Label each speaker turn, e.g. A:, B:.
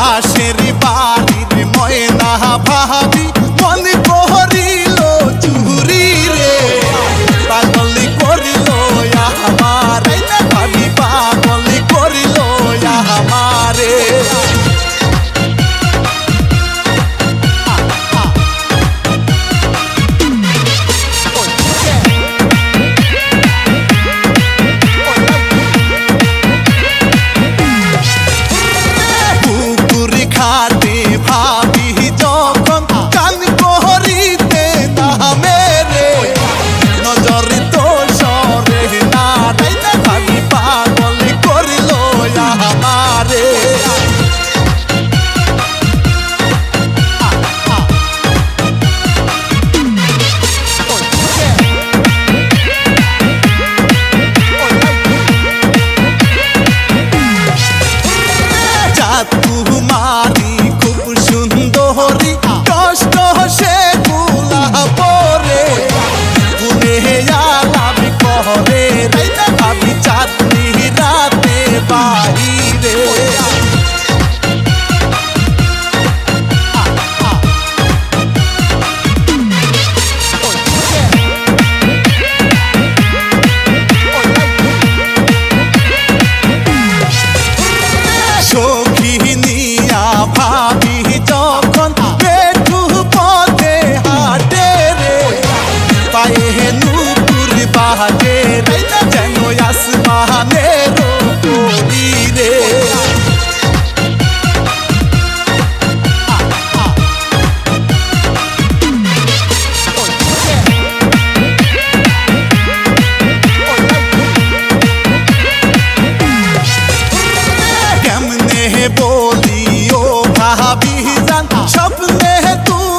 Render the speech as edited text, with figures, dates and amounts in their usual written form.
A: পাশের বাড়ির ময়না ভাবি মনে করিল চুরি রে, পাগল করিল আমার ভাবি, পাগল করিল আমারে। ঘাটে ভাবি যখন কান করিতে নামে রে, নজর তো সরে না ভাবি, পাগল করিল আমারে। কুমারী খুব সুন্দরী, কষ্ট সে গুলা পরে গুনে আলাপ করে ভাবি চাঁদনি রাতে বাহিরে। ভাবি যখন পেটু পথে হাটে রে, পায়ে নুপুর বাজে যেন আসমানের পরি রে। কেমনে বলি ও ভাবি জান, স্বপ্নে তুই